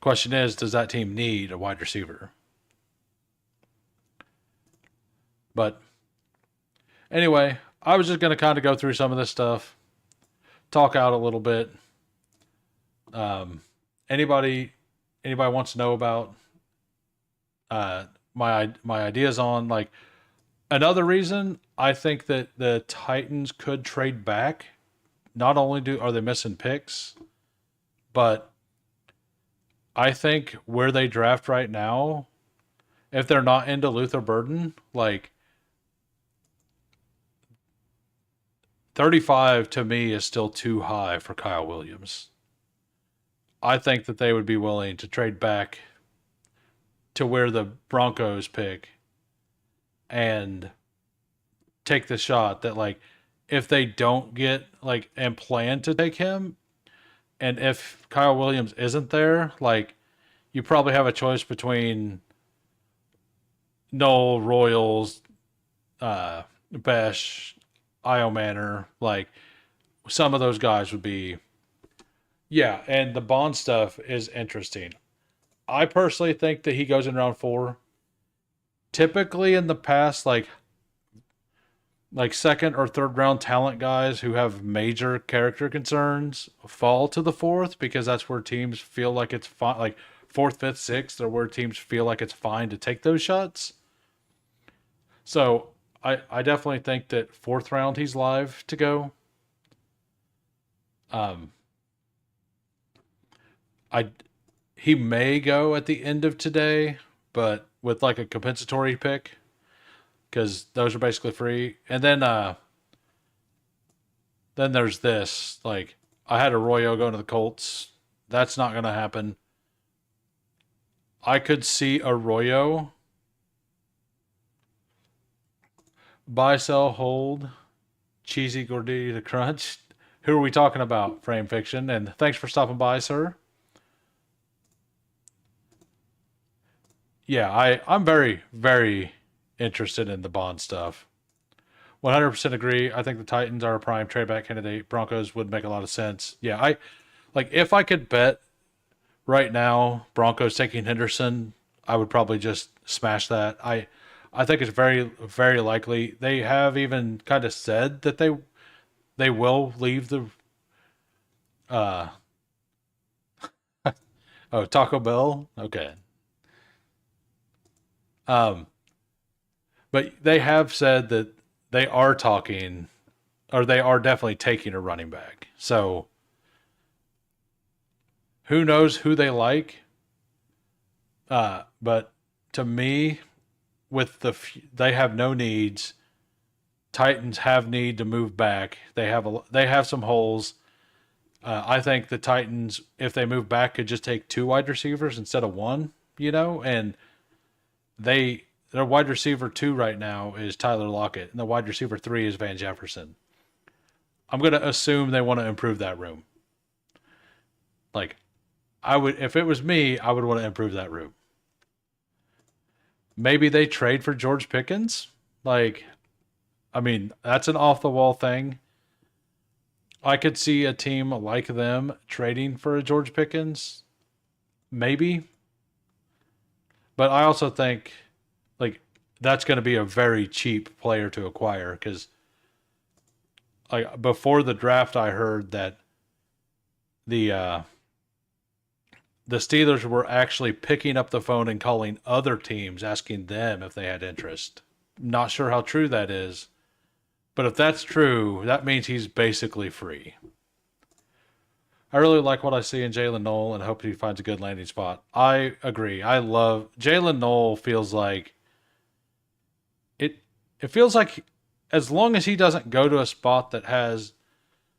Question is, does that team need a wide receiver? But anyway, I was just going to kind of go through some of this stuff, talk out a little bit. Um, anybody wants to know about my ideas on like another reason I think that the Titans could trade back. Not only are they missing picks, but I think where they draft right now, if they're not into Luther Burden, like 35 to me is still too high for Kyle Williams. I think that they would be willing to trade back to where the Broncos pick and take the shot that like if they don't get like and plan to take him and if Kyle Williams isn't there, like you probably have a choice between Noel Royals, Besh, Io Manor, like some of those guys would be yeah, and the Bond stuff is interesting. I personally think that he goes in round four. Typically in the past, like second or third round talent guys who have major character concerns fall to the fourth because that's where teams feel like it's fine. Like fourth, fifth, sixth are where teams feel like it's fine to take those shots. So I definitely think that fourth round he's live to go. Um, I he may go at the end of today, but with like a compensatory pick because those are basically free. And then there's this like I had Arroyo going to the Colts. That's not going to happen. I could see Arroyo buy, sell, hold, cheesy gordita crunch. Who are we talking about? Frame Fiction. And thanks for stopping by, sir. Yeah, I'm very, very interested in the Bond stuff. 100% agree. I think the Titans are a prime trade back candidate. Broncos would make a lot of sense. Yeah, I like if I could bet right now Broncos taking Henderson, I would probably just smash that. I think it's very, very likely. They have even kind of said that they will leave the uh oh, Taco Bell. Okay. Um, but they have said that they are talking, or they are definitely taking a running back. So who knows who they like? But to me, they have no needs. Titans have need to move back. They have some holes. I think the Titans, if they move back, could just take two wide receivers instead of one. And their wide receiver two right now is Tyler Lockett, and the wide receiver three is Van Jefferson. I'm gonna assume they want to improve that room. Like I would, if it was me, I would want to improve that room. Maybe they trade for George Pickens. Like, I mean, that's an off the wall thing. I could see a team like them trading for a George Pickens, maybe. But I also think like that's going to be a very cheap player to acquire because like before the draft, I heard that the uh, the Steelers were actually picking up the phone and calling other teams asking them if they had interest. Not sure how true that is, but if that's true, that means he's basically free. I really like what I see in Jalen Knoll and hope he finds a good landing spot. I agree. I love Jalen Knoll. Feels like it. It feels like as long as he doesn't go to a spot that has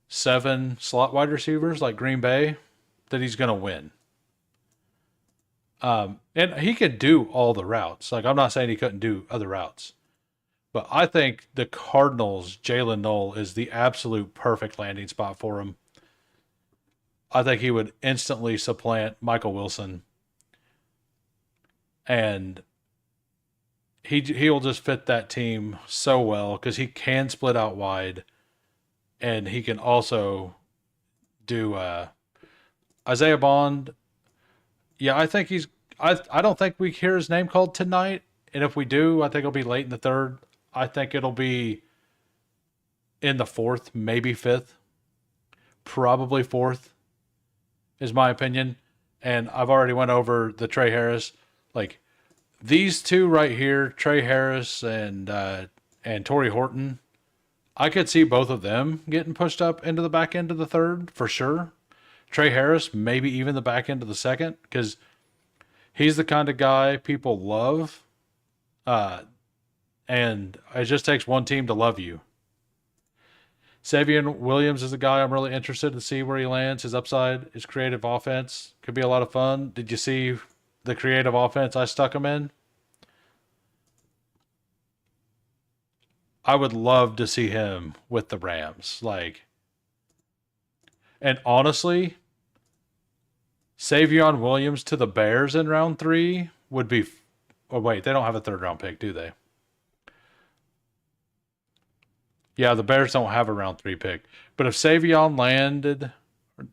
seven slot wide receivers like Green Bay, that he's going to win. And he could do all the routes. Like I'm not saying he couldn't do other routes, but I think the Cardinals, Jalen Knoll is the absolute perfect landing spot for him. I think he would instantly supplant Michael Wilson, and he'll just fit that team so well because he can split out wide, and he can also do Isaiah Bond. Yeah, I think he's. I don't think we hear his name called tonight, and if we do, I think it'll be late in the third. I think it'll be in the fourth, maybe fifth, probably fourth, is my opinion. And I've already went over the Trey Harris. Like these two right here, Trey Harris and Torrey Horton. I could see both of them getting pushed up into the back end of the third for sure. Trey Harris, maybe even the back end of the second, because he's the kind of guy people love. Uh, and it just takes one team to love you. Savion Williams is a guy I'm really interested to see where he lands. His upside, his creative offense could be a lot of fun. Did you see the creative offense I stuck him in? I would love to see him with the Rams. And honestly, Savion Williams to the Bears in round three would be. Oh wait, they don't have a third round pick, do they? Yeah, the Bears don't have a round three pick. But if Savion landed,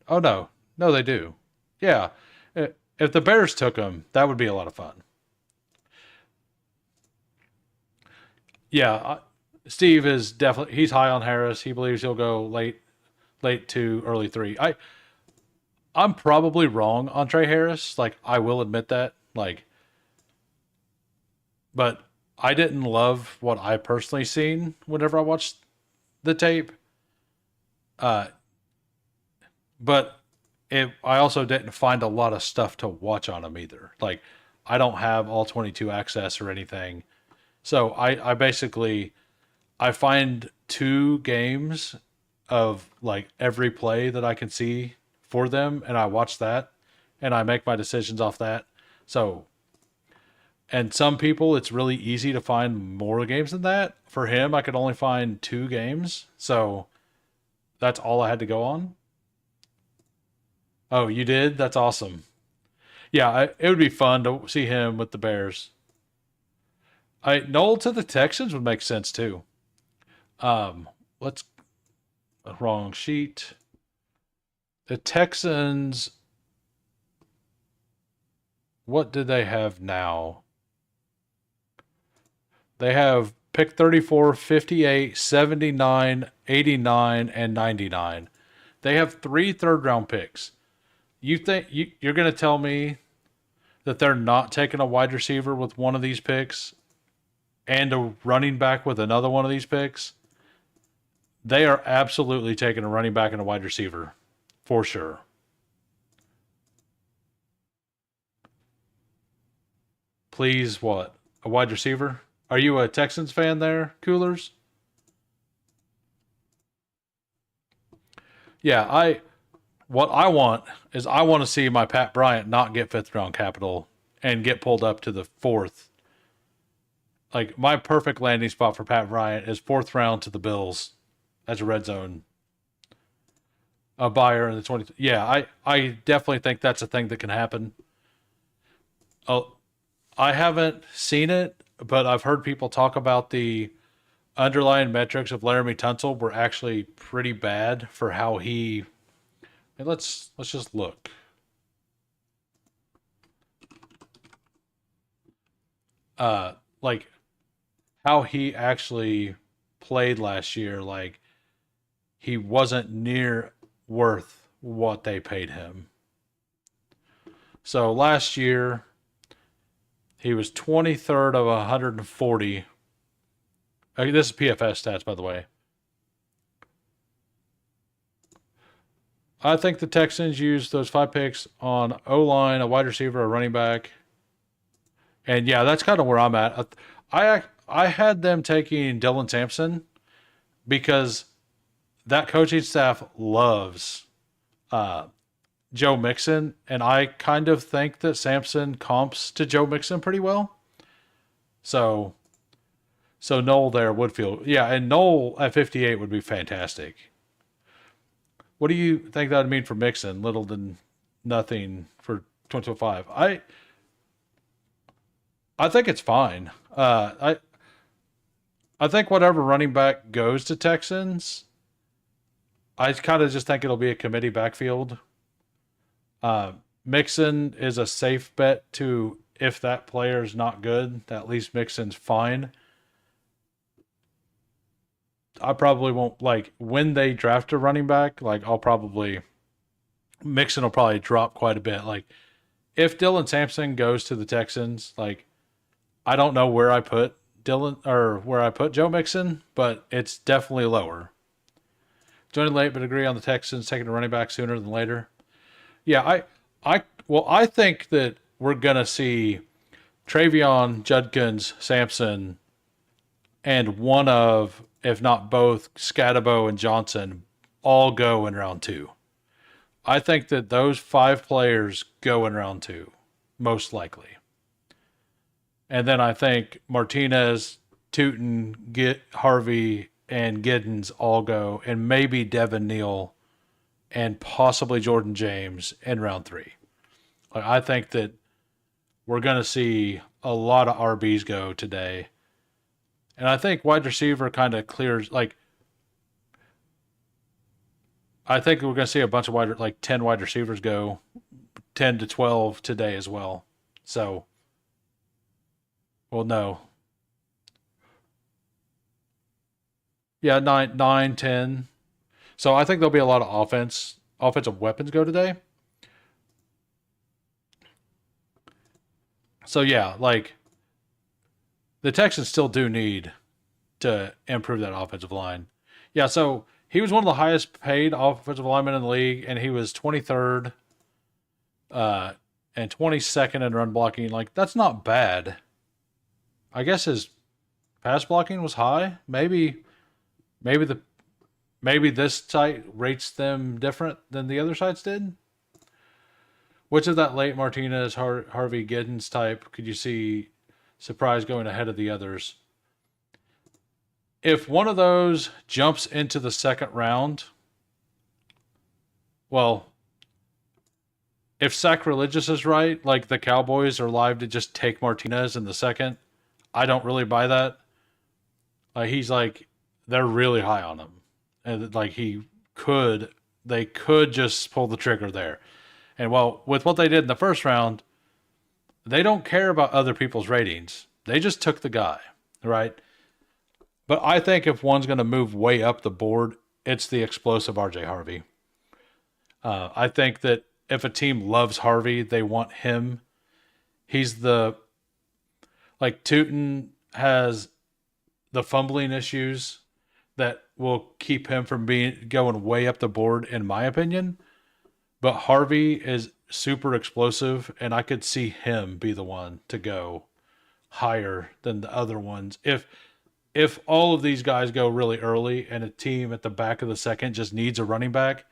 oh no, no, they do. Yeah, if the Bears took him, that would be a lot of fun. Yeah, Steve is definitely he's high on Harris. He believes he'll go late two, early three. I'm probably wrong on Trey Harris. Like I will admit that. But I didn't love what I personally seen whenever I watched the tape. Uh, but I also didn't find a lot of stuff to watch on him either. Like I don't have all 22 access or anything. So I basically I find two games of like every play that I can see for them and I watch that and I make my decisions off that. So and some people it's really easy to find more games than that. For him, I could only find two games. So that's all I had to go on. Oh, you did? That's awesome. Yeah, it would be fun to see him with the Bears. Noel to the Texans would make sense too. Let's wrong sheet. The Texans, what do they have now? They have pick 34, 58, 79, 89, and 99. They have 3 third-round picks. You're going to tell me that they're not taking a wide receiver with one of these picks and a running back with another one of these picks? They are absolutely taking a running back and a wide receiver for sure. Please, what? A wide receiver? Are you a Texans fan there, Coolers? Yeah, what I want is I want to see my Pat Bryant not get 5th round capital and get pulled up to the 4th. Like my perfect landing spot for Pat Bryant is 4th round to the Bills as a red zone. A buyer in the 20. Yeah, I definitely think that's a thing that can happen. Oh, I haven't seen it, but I've heard people talk about the underlying metrics of Laramie Tunsil were actually pretty bad for how he. Let's just look. Like how he actually played last year. Like he wasn't near worth what they paid him. So last year he was 23rd of 140. This is PFS stats, by the way. I think the Texans used those 5 picks on O-line, a wide receiver, a running back. And yeah, that's kind of where I'm at. I had them taking Dylan Sampson because that coaching staff loves Joe Mixon, and I kind of think that Sampson comps to Joe Mixon pretty well. So Noel there would feel, yeah, and Noel at 58 would be fantastic. What do you think that would mean for Mixon? Little than nothing for 2025. I think it's fine. I think whatever running back goes to Texans, I kind of just think it'll be a committee backfield. Mixon is a safe bet to, if that player is not good, at least Mixon's fine. I probably won't, like, when they draft a running back, like, Mixon will probably drop quite a bit. Like, if Dylan Sampson goes to the Texans, like, I don't know where I put Joe Mixon, but it's definitely lower. Joining late, but agree on the Texans taking a running back sooner than later. Yeah, I think that we're gonna see Travion, Judkins, Sampson, and one of, if not both, Scatabo and Johnson all go in round 2. I think that those 5 players go in round 2, most likely. And then I think Martinez, Tootin, Harvey, and Giddens all go, and maybe Devin Neal and possibly Jordan James in round 3. Like, I think that we're going to see a lot of RBs go today. And I think wide receiver kind of clears, like, I think we're going to see a bunch of 10 wide receivers go, 10 to 12 today as well. So, well, no. Yeah, 9, 10. So I think there'll be a lot of offensive weapons go today. So yeah, like the Texans still do need to improve that offensive line. Yeah, so he was one of the highest paid offensive linemen in the league, and he was 23rd and 22nd in run blocking. Like, that's not bad. I guess his pass blocking was high. Maybe this site rates them different than the other sites did. Which of that late Martinez, Harvey Giddens type could you see surprise going ahead of the others? If one of those jumps into the second round, well, if Sacrilegious is right, like the Cowboys are live to just take Martinez in the second, I don't really buy that. They're really high on him. And like they could just pull the trigger there. And well, with what they did in the first round, they don't care about other people's ratings. They just took the guy. right? But I think if one's going to move way up the board, it's the explosive RJ Harvey. I think that if a team loves Harvey, they want him. He's the like Tootin has the fumbling issues that will keep him from being going way up the board, in my opinion. But Harvey is super explosive, and I could see him be the one to go higher than the other ones. If all of these guys go really early and a team at the back of the second just needs a running back,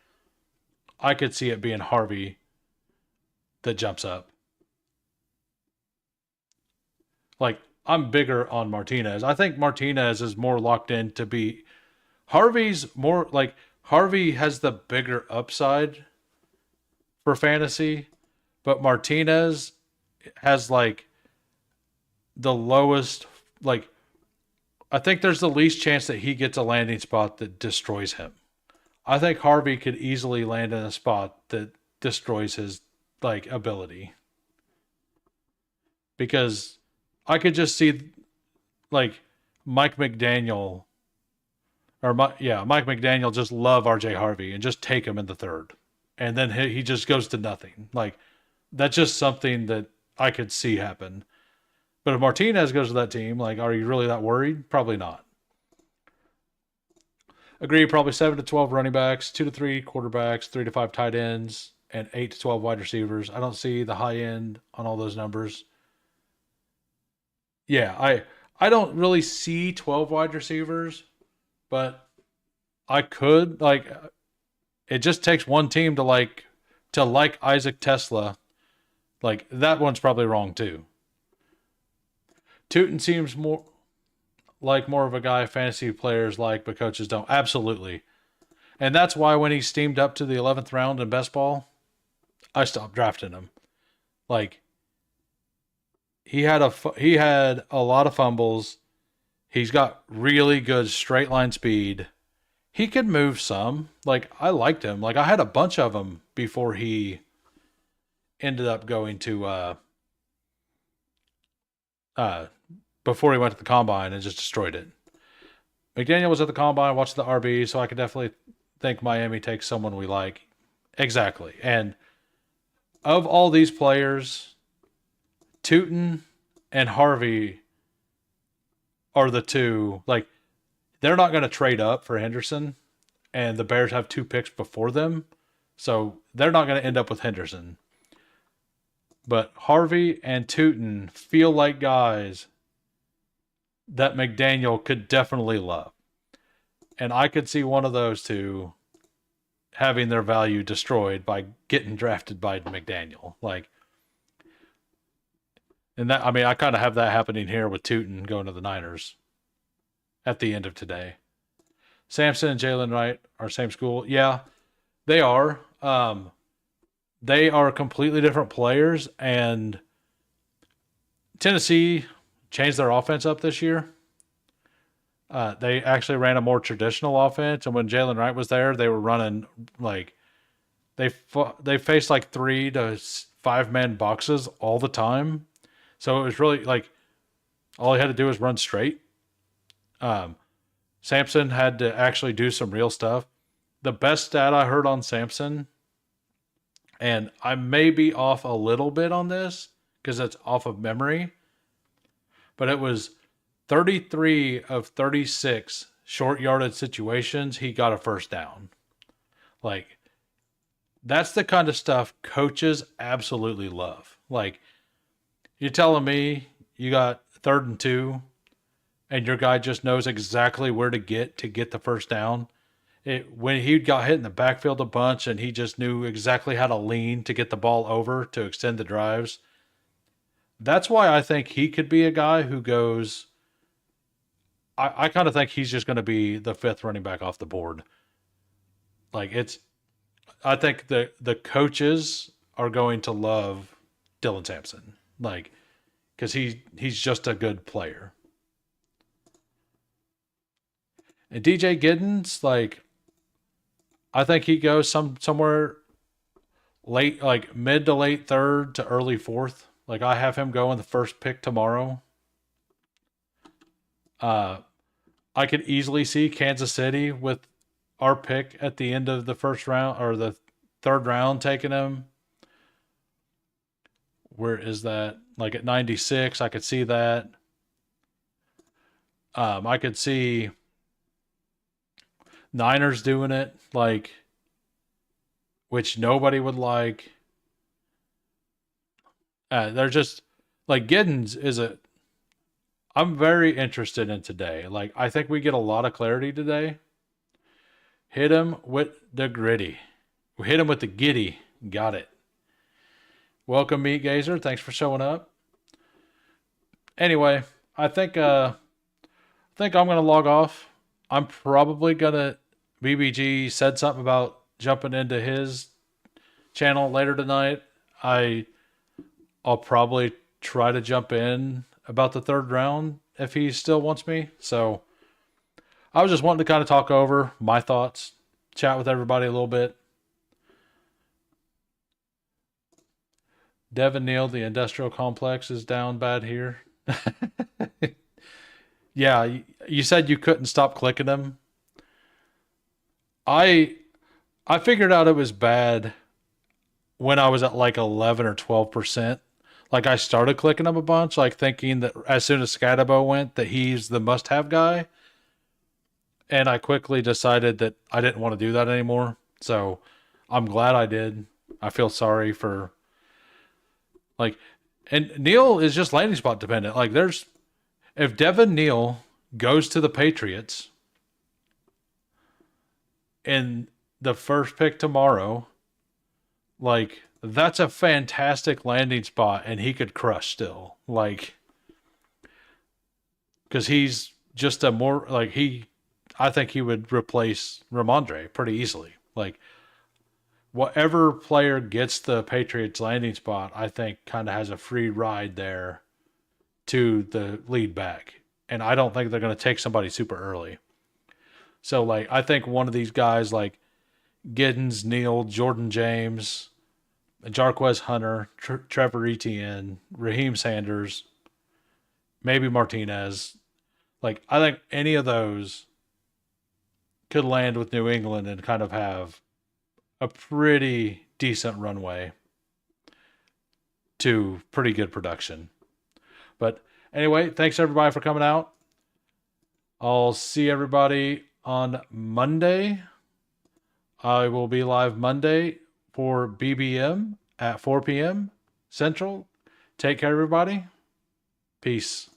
I could see it being Harvey that jumps up. Like, I'm bigger on Martinez. I think Martinez is more locked in to be. Harvey's more like Harvey has the bigger upside for fantasy, but Martinez has like the lowest, like, I think there's the least chance that he gets a landing spot that destroys him. I think Harvey could easily land in a spot that destroys his like ability, because I could just see like Mike McDaniel Mike McDaniel just love RJ Harvey and just take him in the third, and then he just goes to nothing. Like, that's just something that I could see happen. But if Martinez goes to that team, like, are you really that worried? Probably not. Agree, probably 7 to 12 running backs, 2 to 3 quarterbacks, 3 to 5 tight ends, and 8 to 12 wide receivers. I don't see the high end on all those numbers. Yeah, I don't really see 12 wide receivers, but I could, like, it just takes one team to like Isaac Tesla. Like, that one's probably wrong too. Tootin seems more of a guy fantasy players like, but coaches don't. Absolutely. And that's why when he steamed up to the 11th round in best ball, I stopped drafting him. Like, he had a lot of fumbles. He's got really good straight line speed. He could move some. Like, I liked him. Like, I had a bunch of them before he ended up going to uh before he went to the combine and just destroyed it. McDaniel was at the combine, watched the RB, so I could definitely think Miami takes someone we like. Exactly. And of all these players, Tootin and Harvey are the two. Like, they're not going to trade up for Henderson, and the Bears have 2 picks before them, so they're not going to end up with Henderson. But Harvey and Tootin feel like guys that McDaniel could definitely love. And I could see one of those two having their value destroyed by getting drafted by McDaniel. Like, and that, I mean, I kind of have that happening here with Tootin going to the Niners at the end of today. Samson and Jalen Wright are same school. Yeah, they are. They are completely different players, and Tennessee changed their offense up this year. They actually ran a more traditional offense, and when Jalen Wright was there, they were running like they faced like 3 to 5 man boxes all the time. So it was really like all he had to do was run straight. Samson had to actually do some real stuff. The best stat I heard on Samson, and I may be off a little bit on this because it's off of memory, but it was 33 of 36 short yardage situations, he got a first down. Like, that's the kind of stuff coaches absolutely love. Like, you're telling me you got 3rd and 2 and your guy just knows exactly where to get the first down. When he got hit in the backfield a bunch and he just knew exactly how to lean to get the ball over to extend the drives. That's why I think he could be a guy who goes. I kind of think he's just going to be the 5th running back off the board. Like, I think the coaches are going to love Dylan Sampson, like, because he's just a good player. And DJ Giddens, like, I think he goes somewhere late, like mid to late 3rd to early 4th. Like, I have him going the first pick tomorrow. Uh, I could easily see Kansas City with our pick at the end of the first round or the third round taking him. Where is that? Like at 96, I could see that. I could see Niners doing it, like, which nobody would like. They're just like Giddens is a. I'm very interested in today. Like, I think we get a lot of clarity today. Hit him with the gritty. We hit him with the giddy. Got it. Welcome, Meat Gazer. Thanks for showing up. Anyway, I think I'm gonna log off. I'm probably gonna BBG said something about jumping into his channel later tonight. I'll probably try to jump in about the third round if he still wants me. So I was just wanting to kind of talk over my thoughts, chat with everybody a little bit. Devin Neal, the industrial complex is down bad here. Yeah, you said you couldn't stop clicking them. I I figured out it was bad when I was at like 11 or 12%. Like I started clicking them a bunch, like thinking that as soon as Scatabo went, that he's the must-have guy, and I quickly decided that I didn't want to do that anymore. So I'm glad I did. I feel sorry for like, and Neal is just landing spot dependent. Like there's if Devin Neal goes to the Patriots in the first pick tomorrow, like that's a fantastic landing spot, and he could crush still. Like because he's just a more like he. I think he would replace Ramondre pretty easily. Like whatever player gets the Patriots landing spot, I think kind of has a free ride there to the lead back. And I don't think they're going to take somebody super early. So like I think one of these guys like Giddens, Neal, Jordan James, Jarquez Hunter, Trevor Etienne, Raheem Sanders, maybe Martinez. Like I think any of those could land with New England and kind of have a pretty decent runway to pretty good production. But anyway, thanks everybody for coming out. I'll see everybody on Monday. I will be live Monday for BBM at 4 p.m. Central. Take care, everybody. Peace.